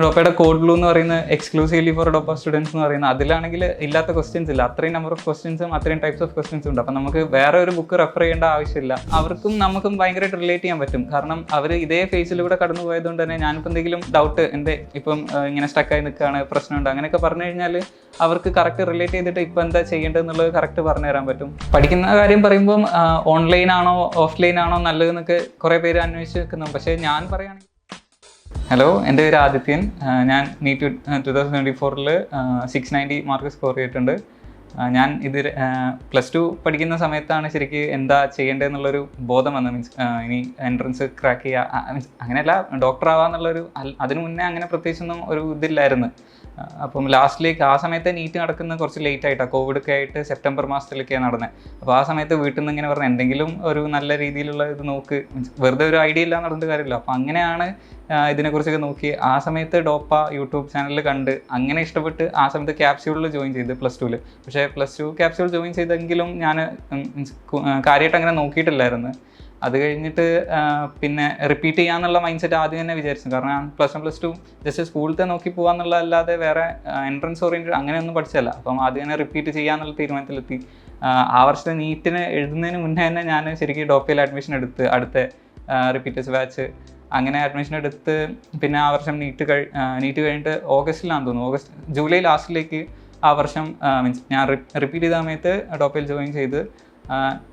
ഡോപ്പയുടെ code blue എന്ന് പറയുന്ന exclusively for ഡോപ്പ students എന്ന് പറയുന്നത് അതിലാണെങ്കിൽ ഇല്ലാത്ത ക്വസ്റ്റ്യൻസ് ഇല്ല. അത്രയും നമ്പർ ഓഫ് ക്വസ്റ്റ്യൻസും അത്രയും ടൈപ്സ് ഓഫ് ക്വസ്റ്റ്യൻസും ഉണ്ട്. അപ്പം നമുക്ക് വേറെ ഒരു ബുക്ക് റെഫർ ചെയ്യേണ്ട ആവശ്യമില്ല. അവർക്കും നമുക്കും ഭയങ്കരമായിട്ട് റിലേറ്റ് ചെയ്യാൻ പറ്റും. കാരണം അവർ ഇതേ ഫേസിലൂടെ കടന്നു പോയതുകൊണ്ട് തന്നെ ഞാനിപ്പോൾ എന്തെങ്കിലും ഡൗട്ട് എൻ്റെ ഇപ്പം ഇങ്ങനെ സ്റ്റക്കായി നിൽക്കുകയാണ്, പ്രശ്നമുണ്ട് അങ്ങനെയൊക്കെ പറഞ്ഞു കഴിഞ്ഞാൽ അവർക്ക് കറക്റ്റ് റിലേറ്റ് ചെയ്തിട്ട് ഇപ്പം എന്താ ചെയ്യേണ്ടതെന്നുള്ളത് കറക്റ്റ് പറഞ്ഞു തരാൻ പറ്റും. പഠിക്കുന്ന കാര്യം പറയുമ്പം ഓൺലൈൻ ആണോ ഓഫ്ലൈൻ ആണോ നല്ലതെന്നൊക്കെ കുറേ പേര് അന്വേഷിച്ച് നിൽക്കുന്നു. പക്ഷേ ഞാൻ പറയുകയാണെങ്കിൽ ഹലോ, എൻ്റെ പേര് ആദിത്യൻ. ഞാൻ നീറ്റ് 2024 690 മാർക്ക് സ്കോർ ചെയ്തിട്ടുണ്ട്. ഞാൻ ഇത് +2 പഠിക്കുന്ന സമയത്താണ് ശരിക്കും എന്താ ചെയ്യേണ്ടതെന്നുള്ളൊരു ബോധം വന്നത്. മീൻസ് ഇനി എൻട്രൻസ് ക്രാക്ക് ചെയ്യുക, മീൻസ് അങ്ങനെയല്ല ഡോക്ടർ ആവാന്നുള്ളൊരു, അതിനു മുന്നേ അങ്ങനെ പ്രത്യേകിച്ചൊന്നും ഒരു ഇതില്ലായിരുന്നു. അപ്പം ലാസ്റ്റിലേക്ക് ആ സമയത്ത് നീറ്റ് നടക്കുന്നത് കുറച്ച് ലേറ്റ് ആയിട്ടാണ്. കോവിഡ് ഒക്കെ ആയിട്ട് സെപ്റ്റംബർ മാസത്തിലൊക്കെയാണ് നടന്നത്. അപ്പോൾ ആ സമയത്ത് വീട്ടിൽ നിന്ന് ഇങ്ങനെ പറഞ്ഞാൽ എന്തെങ്കിലും ഒരു നല്ല രീതിയിലുള്ള ഇത് നോക്ക്, വെറുതെ ഒരു ഐഡിയ ഇല്ല നടന്നിട്ട് കാര്യമില്ല. അപ്പോൾ അങ്ങനെയാണ് ഇതിനെക്കുറിച്ചൊക്കെ നോക്കി ആ സമയത്ത് ഡോപ്പ യൂട്യൂബ് ചാനലിൽ കണ്ട് അങ്ങനെ ഇഷ്ടപ്പെട്ട് ആ സമയത്ത് ക്യാപ്സ്യൂളിൽ ജോയിൻ ചെയ്ത് +2. പക്ഷേ +2 ക്യാപ്സ്യൂൾ ജോയിൻ ചെയ്തെങ്കിലും ഞാൻ കാര്യമായിട്ട് അങ്ങനെ നോക്കിയിട്ടില്ലായിരുന്നു. അത് കഴിഞ്ഞിട്ട് പിന്നെ റിപ്പീറ്റ് ചെയ്യാന്നുള്ള മൈൻഡ് സെറ്റ് ആദ്യം തന്നെ വിചാരിച്ചു. കാരണം ഞാൻ +1 +2 ജസ്റ്റ് സ്കൂളിലത്തെ നോക്കി പോകാന്നുള്ള അല്ലാതെ വേറെ എൻട്രൻസ് ഓറിയൻറ്റഡ് അങ്ങനെയൊന്നും പഠിച്ചല്ല. അപ്പം ആദ്യം തന്നെ റിപ്പീറ്റ് ചെയ്യാന്നുള്ള തീരുമാനത്തിലെത്തി. ആ വർഷത്തെ നീറ്റിന് എഴുതുന്നതിന് മുന്നേ തന്നെ ഞാൻ ശരിക്കും ഡോപ്പയിൽ അഡ്മിഷൻ എടുത്ത് അടുത്ത റിപ്പീറ്റേഴ്സ് ബാച്ച് അങ്ങനെ അഡ്മിഷൻ എടുത്ത് പിന്നെ ആ വർഷം നീറ്റ് കഴിഞ്ഞിട്ട് ഓഗസ്റ്റിലാണെന്ന് തോന്നുന്നു, ജൂലൈ ലാസ്റ്റിലേക്ക് ആ വർഷം മീൻസ് ഞാൻ റിപ്പീറ്റ് ചെയ്ത സമയത്ത് ഡോപ്പയിൽ ജോയിൻ ചെയ്ത്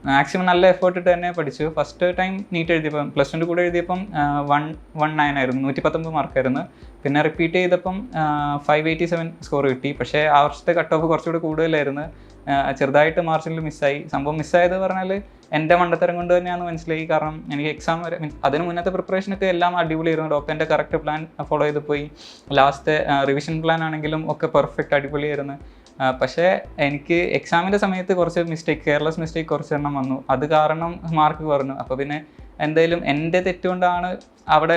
മാക്സിമം നല്ല എഫേർട്ട് ഇട്ട് തന്നെ പഠിച്ചു. ഫസ്റ്റ് ടൈം നീറ്റ് എഴുതിയപ്പം +2 കൂടെ എഴുതിയപ്പം 119 ആയിരുന്നു, 119 മാർക്കായിരുന്നു. പിന്നെ റിപ്പീറ്റ് ചെയ്തപ്പം 587 സ്കോർ കിട്ടി. പക്ഷേ ആ വർഷത്തെ കട്ട് ഓഫ് കുറച്ചുകൂടി കൂടുതലായിരുന്നു. ചെറുതായിട്ട് മാർജിനിൽ മിസ്സായി. സംഭവം മിസ്സായത് പറഞ്ഞാൽ എൻ്റെ മണ്ടത്തരം കൊണ്ട് തന്നെയാണെന്ന് മനസ്സിലായി. കാരണം എനിക്ക് എക്സാം വരെ അതിന് മുന്നത്തെ പ്രിപ്പറേഷനൊക്കെ എല്ലാം അടിപൊളിയായിരുന്നു. ഡോപ്പൻ്റെ കറക്റ്റ് പ്ലാൻ ഫോളോ ചെയ്ത് പോയി. ലാസ്റ്റ് റിവിഷൻ പ്ലാൻ ആണെങ്കിലും ഒക്കെ പെർഫെക്റ്റ് അടിപൊളിയായിരുന്നു. പക്ഷേ എനിക്ക് എക്സാമിൻ്റെ സമയത്ത് കുറച്ച് കെയർലെസ് മിസ്റ്റേക്ക് കുറച്ചെണ്ണം വന്നു. അത് കാരണം മാർക്ക് കുറഞ്ഞു. അപ്പോൾ പിന്നെ എന്തായാലും എൻ്റെ തെറ്റുകൊണ്ടാണ് അവിടെ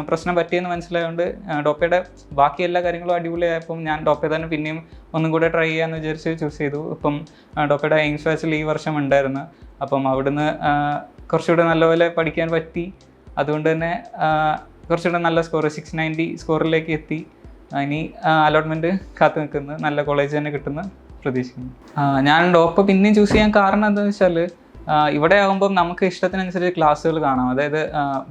പ്രശ്നം പറ്റിയെന്ന് മനസ്സിലായതുകൊണ്ട് ഡോപ്പയുടെ ബാക്കി എല്ലാ കാര്യങ്ങളും അടിപൊളിയായപ്പം ഞാൻ ഡോപ്പയെ തന്നെ പിന്നെയും ഒന്നും കൂടെ ട്രൈ ചെയ്യാമെന്ന് വിചാരിച്ച് ചൂസ് ചെയ്തു. ഇപ്പം ഡോപ്പയുടെ എയിംസ് ബാച്ചിൽ ഈ വർഷം ഉണ്ടായിരുന്നു. അപ്പം അവിടുന്ന് കുറച്ചുകൂടെ നല്ലപോലെ പഠിക്കാൻ പറ്റി. അതുകൊണ്ട് തന്നെ കുറച്ചുകൂടെ നല്ല സ്കോർ 690 സ്കോറിലേക്ക് എത്തി. ഇനി അലോട്ട്മെൻറ്റ് കാത്തു നിൽക്കുന്നു, നല്ല കോളേജ് തന്നെ കിട്ടുന്ന പ്രതീക്ഷിക്കുന്നു. ഞാൻ ഡോപ്പ പിന്നെയും ചൂസ് ചെയ്യാൻ കാരണം എന്താണെന്ന് വെച്ചാൽ ഇവിടെ ആകുമ്പം നമുക്ക് ഇഷ്ടത്തിനനുസരിച്ച് ക്ലാസ്സുകൾ കാണാം. അതായത്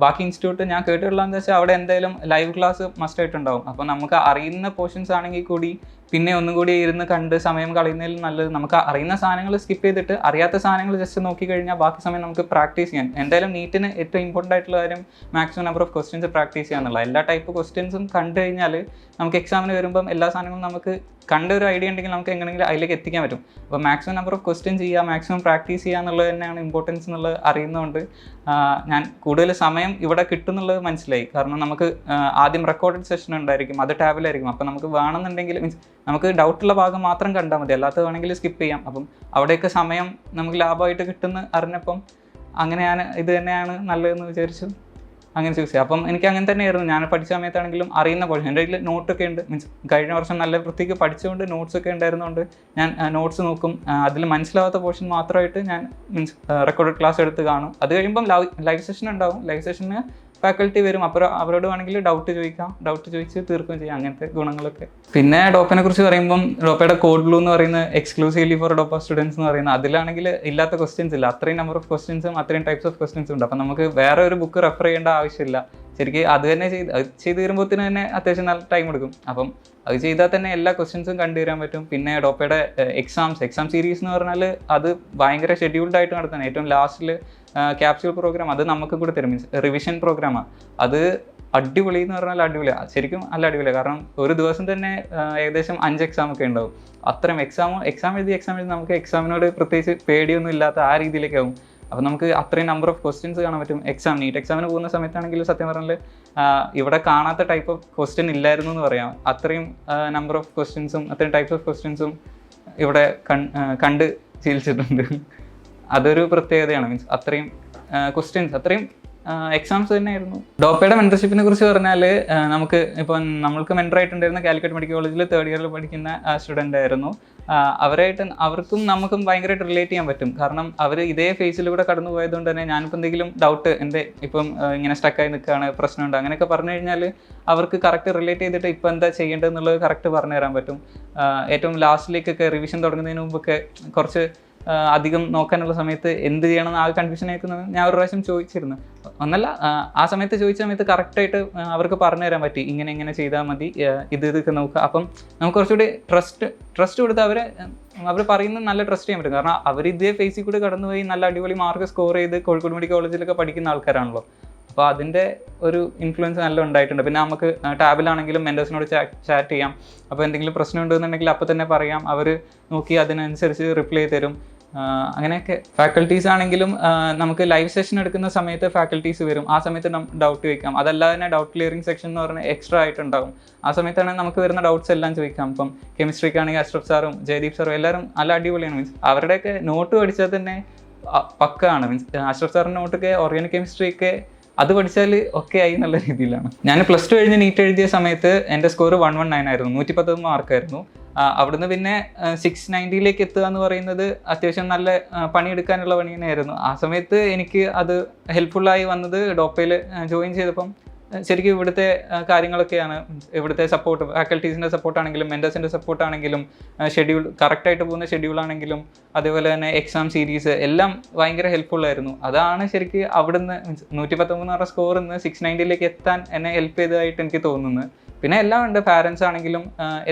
ബാക്കി ഇൻസ്റ്റിറ്റ്യൂട്ട് ഞാൻ കേട്ടിട്ടുള്ളതെന്ന് വെച്ചാൽ അവിടെ എന്തായാലും ലൈവ് ക്ലാസ് മസ്റ്റായിട്ടുണ്ടാവും. അപ്പോൾ നമുക്ക് അറിയുന്ന പോർഷൻസ് ആണെങ്കിൽ കൂടി പിന്നെ ഒന്നും കൂടി ഇരുന്ന് കണ്ട് സമയം കളയുന്നതിൽ നല്ലത് നമുക്ക് അറിയുന്ന സാധനങ്ങൾ സ്കിപ്പ് ചെയ്തിട്ട് അറിയാത്ത സാധനങ്ങൾ ജസ്റ്റ് നോക്കിക്കഴിഞ്ഞാൽ ബാക്കി സമയം നമുക്ക് പ്രാക്ടീസ് ചെയ്യാൻ. എന്തായാലും നീറ്റിന് ഏറ്റവും ഇമ്പോർട്ടൻ്റ് ആയിട്ടുള്ള കാര്യം maximum number of questions practice ചെയ്യാന്നുള്ള. എല്ലാ ടൈപ്പ് ക്വസ്റ്റ്യൻസും കണ്ടു കഴിഞ്ഞാൽ നമുക്ക് എക്സാമിന് വരുമ്പം എല്ലാ സാധനങ്ങളും നമുക്ക് കണ്ട ഒരു ഐഡിയ ഉണ്ടെങ്കിൽ നമുക്ക് എങ്ങനെയെങ്കിലും അതിലേക്ക് എത്തിക്കാൻ പറ്റും. അപ്പോൾ മാക്സിമം നമ്പർ ഓഫ് ക്വസ്റ്റ്യൻ ചെയ്യുക, മാക്സിമം പ്രാക്ടീസ് ചെയ്യുക എന്നുള്ളത് തന്നെയാണ് ഇമ്പോർട്ടൻസ് എന്നുള്ളത് അറിയുന്നതുകൊണ്ട് ഞാൻ കൂടുതൽ സമയം ഇവിടെ കിട്ടുന്നുള്ളത് മനസ്സിലായി. കാരണം നമുക്ക് ആദ്യം റെക്കോർഡഡ് സെഷൻ ഉണ്ടായിരിക്കും, അത് ടാബിലായിരിക്കും. അപ്പോൾ നമുക്ക് വേണമെന്നുണ്ടെങ്കിൽ മീൻസ് നമുക്ക് ഡൗട്ടുള്ള ഭാഗം മാത്രം കണ്ടാൽ മതി, അല്ലാത്തത് വേണമെങ്കിൽ സ്കിപ്പ് ചെയ്യാം. അപ്പം അവിടെയൊക്കെ സമയം നമുക്ക് ലാഭമായിട്ട് കിട്ടുന്ന അറിഞ്ഞപ്പം അങ്ങനെ ഞാൻ ഇത് തന്നെയാണ് നല്ലതെന്ന് വിചാരിച്ചു അങ്ങനെ ചൂസ് ചെയ്യാം. അപ്പം എനിക്ക് അങ്ങനെ തന്നെയായിരുന്നു. ഞാൻ പഠിച്ച സമയത്താണെങ്കിലും അറിയുന്ന പോർഷൻ എൻ്റെ കയ്യിൽ നോട്ടൊക്കെ ഉണ്ട്. മീൻസ് കഴിഞ്ഞ വർഷം നല്ല വൃത്തിക്ക് പഠിച്ചുകൊണ്ട് നോട്ട്സൊക്കെ ഉണ്ടായിരുന്നുകൊണ്ട് ഞാൻ നോട്ട്സ് നോക്കും. അതിൽ മനസ്സിലാവാത്ത പോർഷൻ മാത്രമായിട്ട് ഞാൻ മീൻസ് റെക്കോർഡഡ് ക്ലാസ് എടുത്ത് കാണും. അത് കഴിയുമ്പം ലൈവ് സെഷൻ ഉണ്ടാവും. ലൈവ് സെഷന് ഫാക്കൽറ്റി വരും. അപ്പോൾ അവരോട് വേണമെങ്കിൽ ഡൗട്ട് ചോദിച്ച് തീർക്കുകയും ചെയ്യാം. അങ്ങനത്തെ ഗുണങ്ങളൊക്കെ. പിന്നെ ഡോപ്പനെ കുറിച്ച് പറയുമ്പം ഡോപ്പയുടെ കോഡ് ബ്ലൂ എന്ന് പറയുന്ന എക്സ്ക്ലൂസീവ്ലി ഫോർ ഡോപ്പ സ്റ്റുഡൻസ് എന്ന് പറയുന്നത് അതിലാണെങ്കിൽ ഇല്ലാത്ത ക്വസ്റ്റ്യൻസ് ഇല്ല. അത്രയും നമ്പർ ഓഫ് ക്വസ്റ്റ്യൻസും അത്രയും ടൈപ്സ് ഓഫ് ക്വസ്റ്റ്യൻസും ഉണ്ട്. അപ്പം നമുക്ക് വേറെ ഒരു ബുക്ക് റെഫർ ചെയ്യേണ്ട ആവശ്യമില്ല. ശരിക്കും അത് തന്നെ ചെയ്ത് വരുമ്പോഴത്തേന് തന്നെ അത്യാവശ്യം നല്ല ടൈം എടുക്കും. അപ്പം അത് ചെയ്താൽ തന്നെ എല്ലാ ക്വസ്റ്റ്യൻസും കണ്ടുവരാൻ പറ്റും. പിന്നെ ഡോപ്പയുടെ എക്സാം സീരീസ് എന്ന് പറഞ്ഞാൽ അത് ഭയങ്കര ഷെഡ്യൂൾഡ് ആയിട്ട് നടത്തുന്നത്. ഏറ്റവും ലാസ്റ്റിൽ ക്യാപ്സ്യൂൾ പ്രോഗ്രാം അത് നമുക്ക് കൂടെ തരും. മീൻസ് റിവിഷൻ പ്രോഗ്രാമാണ്. അത് അടിപൊളി എന്ന് പറഞ്ഞാൽ അടിപൊളിയാണ്, ശരിക്കും നല്ല അടിപൊളിയാണ്. കാരണം ഒരു ദിവസം തന്നെ ഏകദേശം 5 എക്സാമൊക്കെ ഉണ്ടാവും. അത്രയും എക്സാം എഴുതി നമുക്ക് എക്സാമിനോട് പ്രത്യേകിച്ച് പേടിയൊന്നും ഇല്ലാത്ത ആ രീതിയിലേക്കാവും. അപ്പോൾ നമുക്ക് അത്രയും നമ്പർ ഓഫ് ക്വസ്റ്റ്യൻസ് കാണാൻ പറ്റും. നീറ്റ് എക്സാമിന് പോകുന്ന സമയത്താണെങ്കിൽ സത്യം പറഞ്ഞാൽ ഇവിടെ കാണാത്ത ടൈപ്പ് ഓഫ് ക്വസ്റ്റ്യൻ ഇല്ലായിരുന്നു എന്ന് പറയാം. അത്രയും നമ്പർ ഓഫ് ക്വസ്റ്റ്യൻസും അത്രയും ടൈപ്സ് ഓഫ് ക്വസ്റ്റ്യൻസും ഇവിടെ കണ്ട് ശീലിച്ചിട്ടുണ്ട്. അതൊരു പ്രത്യേകതയാണ്. മീൻസ് അത്രയും ക്വസ്റ്റ്യൻസ് അത്രയും എക്സാംസ് തന്നെയായിരുന്നു. ഡോപ്പയുടെ മെൻറ്റർഷിപ്പിനെ കുറിച്ച് പറഞ്ഞാൽ നമുക്ക് ഇപ്പം നമ്മൾക്ക് മെൻറ്ററായിട്ടുണ്ടായിരുന്ന കാലിക്കറ്റ് മെഡിക്കൽ കോളേജിൽ 3rd ഇയറിൽ പഠിക്കുന്ന സ്റ്റുഡൻ്റ് ആയിരുന്നു. അവർക്കും നമുക്കും ഭയങ്കരമായിട്ട് റിലേറ്റ് ചെയ്യാൻ പറ്റും. കാരണം അവർ ഇതേ ഫേസിലൂടെ കടന്നു പോയതുകൊണ്ട് തന്നെ ഞാനിപ്പോൾ എന്തെങ്കിലും ഡൗട്ട് എൻ്റെ ഇപ്പം ഇങ്ങനെ സ്റ്റക്കായി നിൽക്കുകയാണ്, പ്രശ്നമുണ്ട് അങ്ങനെയൊക്കെ പറഞ്ഞു കഴിഞ്ഞാൽ അവർക്ക് കറക്റ്റ് റിലേറ്റ് ചെയ്തിട്ട് ഇപ്പോൾ എന്താ ചെയ്യേണ്ടതെന്നുള്ളത് കറക്റ്റ് പറഞ്ഞു തരാൻ പറ്റും. ഏറ്റവും ലാസ്റ്റിലേക്കൊക്കെ റിവിഷൻ തുടങ്ങുന്നതിന് മുമ്പൊക്കെ കുറച്ച് അധികം നോക്കാനുള്ള സമയത്ത് എന്ത് ചെയ്യണമെന്ന് ആ കൺഫ്യൂഷൻ ആയിരിക്കുന്നത് ഞാൻ ഒരു പ്രാവശ്യം ചോദിച്ചിരുന്നു. ഒന്നല്ല, ആ സമയത്ത് ചോദിച്ച സമയത്ത് കറക്റ്റായിട്ട് അവർക്ക് പറഞ്ഞു തരാൻ പറ്റി, ഇങ്ങനെ ചെയ്താൽ മതി, ഇതൊക്കെ നോക്കുക. അപ്പം നമുക്ക് കുറച്ചുകൂടി ട്രസ്റ്റ് കൊടുത്ത് അവർ പറയുന്നത് നല്ല ട്രസ്റ്റ് ചെയ്യാൻ പറ്റും. കാരണം അവർ ഇതേ ഫേസിൽ കൂടി കടന്നുപോയി നല്ല അടിപൊളി മാർക്ക് സ്കോർ ചെയ്ത് കോഴിക്കോട് മെഡിക്കൽ കോളേജിലൊക്കെ പഠിക്കുന്ന ആൾക്കാരാണല്ലോ. അപ്പോൾ അതിൻ്റെ ഒരു ഇൻഫ്ലുവൻസ് നല്ല ഉണ്ടായിട്ടുണ്ട്. പിന്നെ നമുക്ക് ടാബിലാണെങ്കിലും മെൻറ്റേഴ്സിനോട് ചാറ്റ് ചെയ്യാം. അപ്പോൾ എന്തെങ്കിലും പ്രശ്നം ഉണ്ടെന്നുണ്ടെങ്കിൽ അപ്പോൾ തന്നെ പറയാം, അവർ നോക്കി അതിനനുസരിച്ച് റിപ്ലൈ തരും. അങ്ങനെയൊക്കെ ഫാക്കൽറ്റീസ് ആണെങ്കിലും നമുക്ക് ലൈവ് സെഷൻ എടുക്കുന്ന സമയത്ത് ഫാക്കൽറ്റീസ് വരും. ആ സമയത്ത് ഡൗട്ട് ചോദിക്കാം. അതല്ലാതെ തന്നെ ഡൗട്ട് ക്ലിയറിംഗ് സെക്ഷൻ എന്ന് പറഞ്ഞാൽ എക്സ്ട്രാ ആയിട്ടുണ്ടാകും. ആ സമയത്താണെങ്കിൽ നമുക്ക് വരുന്ന ഡൗട്ട്സ് എല്ലാം ചോദിക്കാം. ഇപ്പം കെമിസ്ട്രിക്കാണെങ്കിൽ അഷ്റഫ് സാറും ജയദീപ് സാറും എല്ലാവരും നല്ല അടിപൊളിയാണ്. മീൻസ് അവരുടെയൊക്കെ നോട്ട് പഠിച്ചാൽ തന്നെ പക്കാണ്. മീൻസ് അഷ്റഫ് സാറിൻ്റെ നോട്ടൊക്കെ ഓർഗാനിക് കെമിസ്ട്രിയൊക്കെ അത് പഠിച്ചാൽ ഒക്കെ ആയി എന്നുള്ള രീതിയിലാണ്. ഞാൻ +2 കഴിഞ്ഞ് നീറ്റ് എഴുതിയ സമയത്ത് എൻ്റെ സ്കോർ 119 ആയിരുന്നു, 119 മാർക്കായിരുന്നു. അവിടുന്ന് പിന്നെ 690 എത്തുക എന്ന് പറയുന്നത് അത്യാവശ്യം നല്ല പണിയെടുക്കാനുള്ള പണി തന്നെയായിരുന്നു. ആ സമയത്ത് എനിക്ക് അത് ഹെൽപ്ഫുള്ളായി വന്നത് ഡോപ്പയിൽ ജോയിൻ ചെയ്തപ്പം ശരിക്കും ഇവിടുത്തെ കാര്യങ്ങളൊക്കെയാണ്. ഇവിടുത്തെ സപ്പോർട്ട്, ഫാക്കൽറ്റീസിൻ്റെ സപ്പോർട്ടാണെങ്കിലും മെൻറ്റേഴ്സിൻ്റെ സപ്പോർട്ടാണെങ്കിലും ഷെഡ്യൂൾ കറക്റ്റായിട്ട് പോകുന്ന ഷെഡ്യൂളാണെങ്കിലും അതേപോലെ തന്നെ എക്സാം സീരീസ് എല്ലാം ഭയങ്കര ഹെൽപ്ഫുള്ളായിരുന്നു. അതാണ് ശരിക്കും അവിടുന്ന് 119 സ്കോറിൽ നിന്ന് 690 എത്താൻ എന്നെ ഹെൽപ്പ് ചെയ്തതായിട്ട് എനിക്ക് തോന്നുന്നത്. പിന്നെ എല്ലാം ഉണ്ട്, പാരൻസ് ആണെങ്കിലും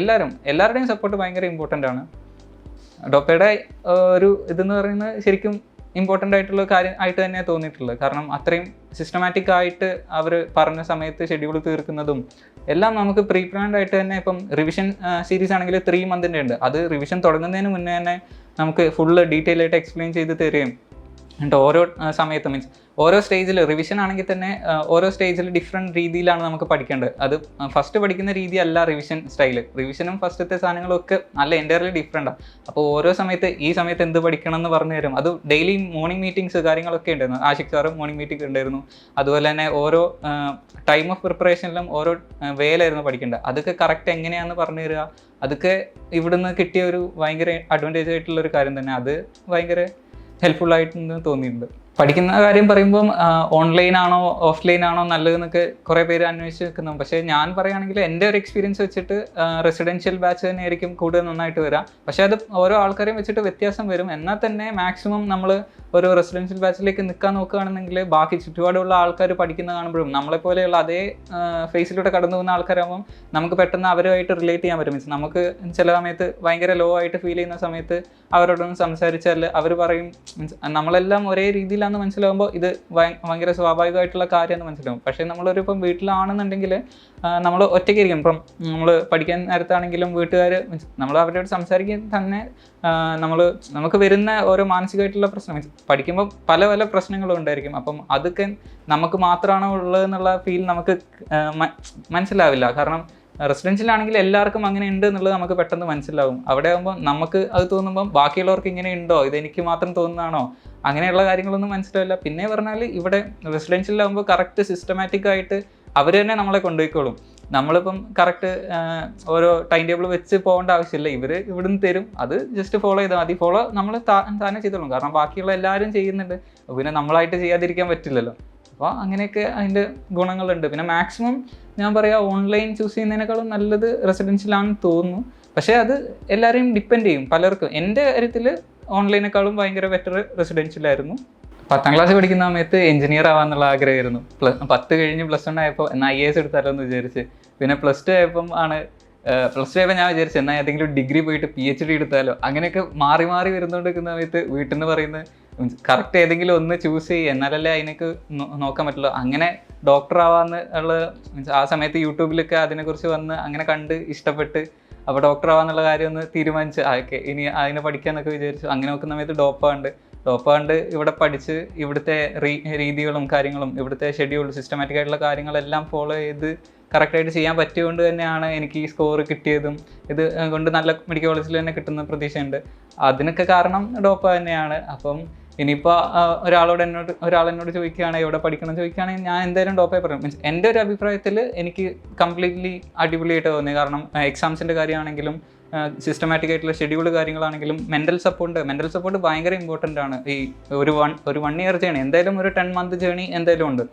എല്ലാവരുടെയും സപ്പോർട്ട് ഭയങ്കര ഇമ്പോർട്ടൻ്റ് ആണ്. ഡോപ്പയുടെ ഒരു ഇതെന്ന് പറയുന്നത് ശരിക്കും ഇമ്പോർട്ടൻ്റ് ആയിട്ടുള്ള കാര്യം ആയിട്ട് തന്നെ തോന്നിയിട്ടുള്ളത്. കാരണം അത്രയും സിസ്റ്റമാറ്റിക് ആയിട്ട് അവർ പറഞ്ഞ സമയത്ത് ഷെഡ്യൂൾ തീർക്കുന്നതും എല്ലാം നമുക്ക് പ്രീ പ്ലാൻഡ് ആയിട്ട് തന്നെ. ഇപ്പം റിവിഷൻ സീരീസ് ആണെങ്കിൽ 3 മന്തിൻ്റെ ഉണ്ട്. അത് റിവിഷൻ തുടങ്ങുന്നതിന് മുന്നേ തന്നെ നമുക്ക് ഫുള്ള് ഡീറ്റെയിൽ ആയിട്ട് എക്സ്പ്ലെയിൻ ചെയ്ത് തരികയും എന്നിട്ട് ഓരോ സമയത്ത് മീൻസ് ഓരോ സ്റ്റേജിൽ റിവിഷൻ ആണെങ്കിൽ തന്നെ ഓരോ സ്റ്റേജിൽ ഡിഫറെൻറ്റ് രീതിയിലാണ് നമുക്ക് പഠിക്കേണ്ടത്. അത് ഫസ്റ്റ് പഠിക്കുന്ന രീതി അല്ല റിവിഷൻ സ്റ്റൈല്. റിവിഷനും ഫസ്റ്റത്തെ സാധനങ്ങളും ഒക്കെ നല്ല എൻ്റയർലി ഡിഫറെൻറ്റാണ്. അപ്പോൾ ഓരോ സമയത്ത് ഈ സമയത്ത് എന്ത് പഠിക്കണം എന്ന് പറഞ്ഞു തരും. അത് ഡെയിലി മോർണിംഗ് മീറ്റിംഗ്സ് കാര്യങ്ങളൊക്കെ ഉണ്ടായിരുന്നു. ആഷിഖ് സാറും മോർണിംഗ് മീറ്റിംഗ് ഉണ്ടായിരുന്നു. അതുപോലെ തന്നെ ഓരോ ടൈം ഓഫ് പ്രിപ്പറേഷനിലും ഓരോ വേലായിരുന്നു പഠിക്കേണ്ടത്. അതൊക്കെ കറക്റ്റ് എങ്ങനെയാണെന്ന് പറഞ്ഞു തരിക. അതൊക്കെ ഇവിടുന്ന് കിട്ടിയ ഒരു ഭയങ്കര അഡ്വാൻറ്റേജ് ആയിട്ടുള്ളൊരു കാര്യം തന്നെ. അത് ഭയങ്കര ഹെൽപ്ഫുള്ളായിട്ടെന്ന് തോന്നിയിട്ടുണ്ട്. പഠിക്കുന്ന കാര്യം പറയുമ്പം ഓൺലൈൻ ആണോ ഓഫ്ലൈൻ ആണോ നല്ലതെന്നൊക്കെ കുറേ പേര് അന്വേഷിച്ച് നിൽക്കുന്നു. പക്ഷേ ഞാൻ പറയുകയാണെങ്കിൽ എൻ്റെ ഒരു എക്സ്പീരിയൻസ് വെച്ചിട്ട് റെസിഡൻഷ്യൽ ബാച്ച് തന്നെയായിരിക്കും കൂടുതൽ നന്നായിട്ട് വരിക. പക്ഷേ അത് ഓരോ ആൾക്കാരെയും വെച്ചിട്ട് വ്യത്യാസം വരും. എന്നാൽ തന്നെ മാക്സിമം നമ്മൾ ഒരു റെസിഡൻഷ്യൽ ബാച്ചിലേക്ക് നിൽക്കാൻ നോക്കുകയാണെന്നുണ്ടെങ്കിൽ ബാക്കി ചുറ്റുപാടുള്ള ആൾക്കാർ പഠിക്കുന്ന കാണുമ്പോഴും നമ്മളെപ്പോലെയുള്ള അതേ ഫേസിലൂടെ കടന്നു പോകുന്ന ആൾക്കാരാകുമ്പം നമുക്ക് പെട്ടെന്ന് അവരുമായിട്ട് റിലേറ്റ് ചെയ്യാൻ പറ്റും. മീൻസ് നമുക്ക് ചില സമയത്ത് ഭയങ്കര ലോ ആയിട്ട് ഫീൽ ചെയ്യുന്ന സമയത്ത് അവരോടൊന്ന് സംസാരിച്ചാൽ അവർ പറയും, മീൻസ് നമ്മളെല്ലാം ഒരേ രീതിയിലാണെന്ന് മനസ്സിലാകുമ്പോൾ ഇത് ഭയങ്കര സ്വാഭാവികമായിട്ടുള്ള കാര്യമെന്ന് മനസ്സിലാവും. പക്ഷേ നമ്മളൊരു ഇപ്പം വീട്ടിലാണെന്നുണ്ടെങ്കിൽ നമ്മൾ ഒറ്റയ്ക്കായിരിക്കും. ഇപ്പം നമ്മൾ പഠിക്കാൻ നേരത്താണെങ്കിലും വീട്ടുകാർ മീൻസ് നമ്മൾ അവരോട് സംസാരിക്കാൻ തന്നെ നമുക്ക് വരുന്ന ഓരോ മാനസികമായിട്ടുള്ള പ്രശ്നം മീൻസ് പഠിക്കുമ്പോൾ പല പല പ്രശ്നങ്ങളും ഉണ്ടായിരിക്കും. അപ്പം അതൊക്കെ നമുക്ക് മാത്രമാണോ ഉള്ളതെന്നുള്ള ഫീൽ നമുക്ക് മനസ്സിലാവില്ല. കാരണം റെസിഡൻഷ്യലാണെങ്കിൽ എല്ലാവർക്കും അങ്ങനെ ഉണ്ട് എന്നുള്ളത് നമുക്ക് പെട്ടെന്ന് മനസ്സിലാവും. അവിടെ ആകുമ്പോൾ നമുക്ക് അത് തോന്നുമ്പം ബാക്കിയുള്ളവർക്ക് ഇങ്ങനെ ഉണ്ടോ, ഇതെനിക്ക് മാത്രം തോന്നുന്നതാണോ, അങ്ങനെയുള്ള കാര്യങ്ങളൊന്നും മനസ്സിലാവില്ല. പിന്നെ പറഞ്ഞാൽ ഇവിടെ റെസിഡൻഷ്യലാകുമ്പോൾ കറക്റ്റ് സിസ്റ്റമാറ്റിക് ആയിട്ട് അവർ തന്നെ നമ്മളെ കൊണ്ടുപോയിക്കോളും. നമ്മളിപ്പം കറക്റ്റ് ഓരോ ടൈം ടേബിൾ വെച്ച് പോകേണ്ട ആവശ്യമില്ല. ഇവർ ഇവിടുന്ന് തരും, അത് ജസ്റ്റ് ഫോളോ ചെയ്താൽ മതി. ഫോളോ നമ്മൾ താനെ ചെയ്തോളും. കാരണം ബാക്കിയുള്ള എല്ലാവരും ചെയ്യുന്നുണ്ട്, പിന്നെ നമ്മളായിട്ട് ചെയ്യാതിരിക്കാൻ പറ്റില്ലല്ലോ. അപ്പോൾ അങ്ങനെയൊക്കെ അതിൻ്റെ ഗുണങ്ങളുണ്ട്. പിന്നെ മാക്സിമം ഞാൻ പറയാം ഓൺലൈൻ ചൂസ് ചെയ്യുന്നതിനേക്കാളും നല്ലത് റെസിഡൻഷ്യലാണെന്ന് തോന്നുന്നു. പക്ഷേ അത് എല്ലാവരെയും ഡിപ്പെൻഡ് ചെയ്യും. പലർക്കും എൻ്റെ കാര്യത്തിൽ ഓൺലൈനേക്കാളും ഭയങ്കര ബെറ്റർ റെസിഡൻഷ്യലായിരുന്നു. 10ാം ക്ലാസ് പഠിക്കുന്ന സമയത്ത് എഞ്ചിനീയർ ആവാന്നുള്ള ആഗ്രഹമായിരുന്നു. 10 കഴിഞ്ഞ് +1 ആയപ്പോൾ എന്നാൽ IAS എടുത്താലോ എന്ന് വിചാരിച്ച്. പിന്നെ +2 ആയപ്പോൾ ഞാൻ വിചാരിച്ചു എന്നാൽ ഏതെങ്കിലും ഡിഗ്രി പോയിട്ട് PhD എടുത്താലോ. അങ്ങനെയൊക്കെ മാറി മാറി വരുന്നുകൊണ്ടിരിക്കുന്ന സമയത്ത് വീട്ടിൽ നിന്ന് പറയുന്നത് കറക്റ്റ് ഏതെങ്കിലും ഒന്ന് ചൂസ് ചെയ്യുക, എന്നാലല്ലേ അതിനൊക്കെ നോക്കാൻ പറ്റുള്ളൂ. അങ്ങനെ ഡോക്ടർ ആവാന്ന് ഉള്ള ആ സമയത്ത് യൂട്യൂബിലൊക്കെ അതിനെക്കുറിച്ച് വന്ന് അങ്ങനെ കണ്ട് ഇഷ്ടപ്പെട്ട് അപ്പോൾ ഡോക്ടർ ആവാന്നുള്ള കാര്യം ഒന്ന് തീരുമാനിച്ച് ഓക്കെ ഇനി അതിനെ പഠിക്കാമെന്നൊക്കെ വിചാരിച്ചു. അങ്ങനെ നോക്കുന്ന സമയത്ത് ഡോപ്പാണ്ട് ഇവിടെ പഠിച്ച് ഇവിടുത്തെ രീതികളും കാര്യങ്ങളും ഇവിടുത്തെ ഷെഡ്യൂൾ സിസ്റ്റമാറ്റിക് ആയിട്ടുള്ള കാര്യങ്ങളെല്ലാം ഫോളോ ചെയ്ത് കറക്റ്റായിട്ട് ചെയ്യാൻ പറ്റിയതുകൊണ്ട് തന്നെയാണ് എനിക്ക് ഈ സ്കോർ കിട്ടിയതും ഇത് കൊണ്ട് നല്ല മെഡിക്കൽ കോളേജിൽ തന്നെ കിട്ടുന്ന പ്രതീക്ഷയുണ്ട്. അതിനൊക്കെ കാരണം ഡോപ്പ തന്നെയാണ്. അപ്പം ഇനിയിപ്പോൾ ഒരാളെന്നോട് ചോദിക്കുകയാണെങ്കിൽ എവിടെ പഠിക്കണം എന്ന് ചോദിക്കുകയാണെങ്കിൽ ഞാൻ എന്തായാലും ടോപ്പേ പറയും. മീൻസ് എൻ്റെ ഒരു അഭിപ്രായത്തിൽ എനിക്ക് കംപ്ലീറ്റ്ലി അടിപൊളിയായിട്ട് തോന്നി. കാരണം എക്സാംസിൻ്റെ കാര്യമാണെങ്കിലും സിസ്റ്റമാറ്റിക് ആയിട്ടുള്ള ഷെഡ്യൂൾ കാര്യങ്ങളാണെങ്കിലും മെൻ്റൽ സപ്പോർട്ട് ഭയങ്കര ഇമ്പോർട്ടൻ്റ് ആണ്. ഈ ഒരു 1 ഇയർ ജേണി, എന്തായാലും ഒരു 10 മന്ത് ജേണി എന്തായാലും ഉണ്ട്.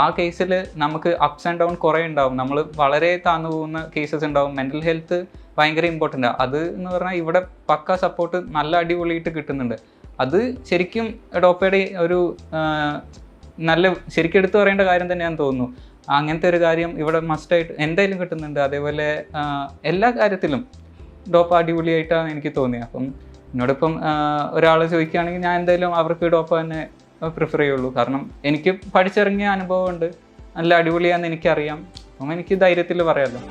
ആ കേസിൽ നമുക്ക് അപ്സ് ആൻഡ് ഡൗൺ കുറേ ഉണ്ടാവും. നമ്മൾ വളരെ താന്നു പോകുന്ന കേസസ് ഉണ്ടാവും. മെൻ്റൽ ഹെൽത്ത് ഭയങ്കര ഇമ്പോർട്ടൻ്റ് ആണ്. അത് എന്ന് പറഞ്ഞാൽ ഇവിടെ പക്ക സപ്പോർട്ട് നല്ല അടിപൊളിയായിട്ട് കിട്ടുന്നുണ്ട്. അത് ശരിക്കും ഡോപ്പയുടെ ഒരു ശരിക്കും എടുത്തു പറയേണ്ട കാര്യം തന്നെയാണെന്ന് തോന്നുന്നു. അങ്ങനത്തെ ഒരു കാര്യം ഇവിടെ മസ്റ്റായിട്ട് എന്തായാലും കിട്ടുന്നുണ്ട്. അതേപോലെ എല്ലാ കാര്യത്തിലും ഡോപ്പ അടിപൊളിയായിട്ടാണ് എനിക്ക് തോന്നിയത്. അപ്പം എന്നോടിപ്പം ഒരാൾ ചോദിക്കുകയാണെങ്കിൽ ഞാൻ എന്തായാലും അവർക്ക് ഡോപ്പ തന്നെ പ്രിഫർ ചെയ്യുള്ളൂ. കാരണം എനിക്ക് പഠിച്ചിറങ്ങിയ അനുഭവമുണ്ട്, നല്ല അടിപൊളിയാണെന്ന് എനിക്കറിയാം. അപ്പം എനിക്ക് ധൈര്യത്തിൽ പറയാമല്ലോ.